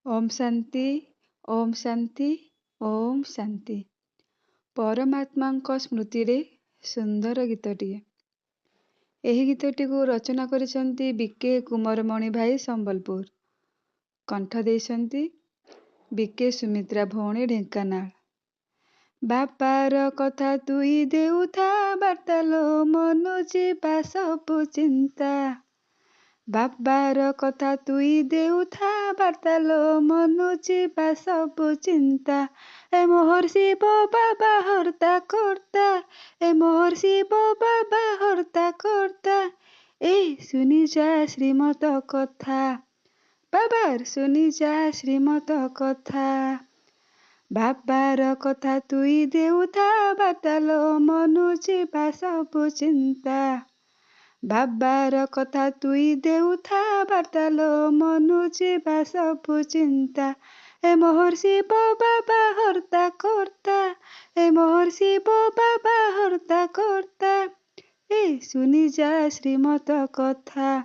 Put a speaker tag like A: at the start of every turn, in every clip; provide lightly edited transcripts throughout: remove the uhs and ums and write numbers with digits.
A: ओम शांति ओम शांति ओम शांति। परमात्मा स्मृति रे सुंदर गीतटिए। एही गीतटी को रचना करिसंती बीके कुमारमणि भाई संबलपुर। कंठ देइसंती बीके सुमित्रा भौणी ढेंकानाल। बापार कथा तुई देउथा बार्तालो मनु जीवा सबु चिंता। बाबार कथा तुई देउथा बार्तालो मनु जीवा सबु चिंता। ए मोहर शिव बाबा हर्ता कर्ता, ए मोहर शिव बाबा हर्ता कर्ता। ए सुनी जा श्रीमत कथा, बाबार सुनी जा श्रीमत कथा। बाबार कथा तुई देउथा बार्तालो मनु जीवा सबु चिंता। बाबार कथा तुई देउथा बार्तालो मनु जीवा सबु चिंता। ए मोहर शिव बाबा हर्ता कर्ता, ए मोहर शिव बाबा हर्ता कर्ता। ए सुनी जा श्रीमत कथा,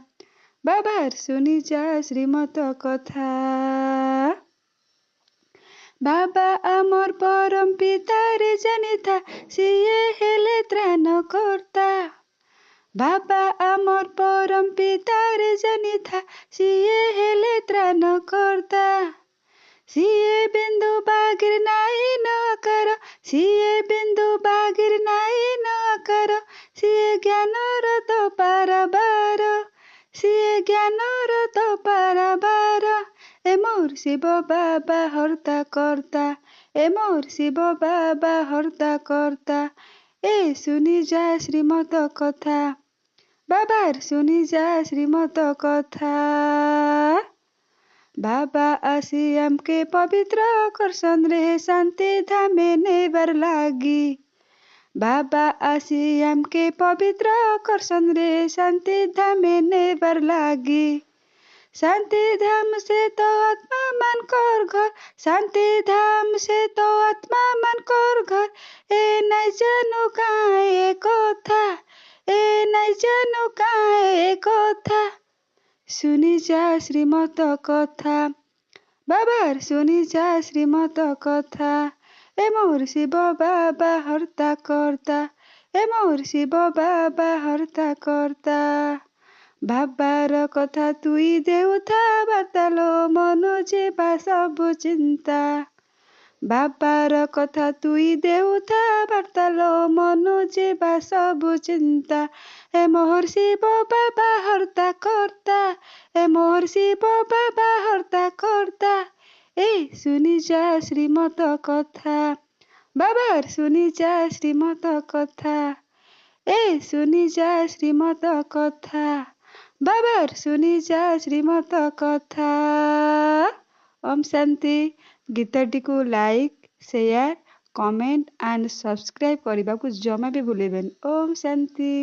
A: बाबार सुनी जा श्रीमत कथा। बाबा आमर परम पिता रे जानिथा सिए हेले त्राण कर्ता। बाबा आमर परम पिता रे जानिथा सिए हेले त्राण कर्ता। सिए बिंदु बागिर नाई न आकार, सिए बिंदु बागिर नाई न आकार। सिए ज्ञानर तो पाराबार, सिए ज्ञानर तो पाराबार। ए मोर शिव बाबा हर्ता कर्ता, ए मोर शिव बाबा हर्ता कर्ता। ए सुनी जा श्रीमत कथा, बाबार सुनी जा श्रीमत कथा। बाबा आसी हमके पवित्र करसन रे शांति धामे नेबर लागी। बाबा आसी हमके पवित्र करसन रे शांति धामे नेबर लागी। शांति धाम से तो आत्मा मन कर घर, शांति धाम से तो आत्मा मन कर घर। ए नहीं जानू काहे कथा, ए नहीं जानू काहे कथा। सुनी जा श्रीमत कथा, बाबार सुनी जा श्रीमत कथा। ए मोर शिव बाबा हर्ता कर्ता, ए मोर शिव बाबा हर्ता कर्ता। बाबार कथा तुई देउथा बार्तालो मनु जीवा सबु चिंता। बाबार कथा तुई देउथा बार्तालो मनु जीवा सबु चिंता। ए मोहर शिव बाबा हर्ता कर्ता, ए मोहर शिव बाबा हर्ता कर्ता। ए सुनी जा श्रीमत कथा, बाबार सुनी जा श्रीमत कथा। ए सुनी जा श्रीमत कथा, बाबार सुनी जा श्रीमत कथा। ओम शांति। गीतटी को like share comment and subscribe करने को जमा भी भूलेबेन। ओम शांति।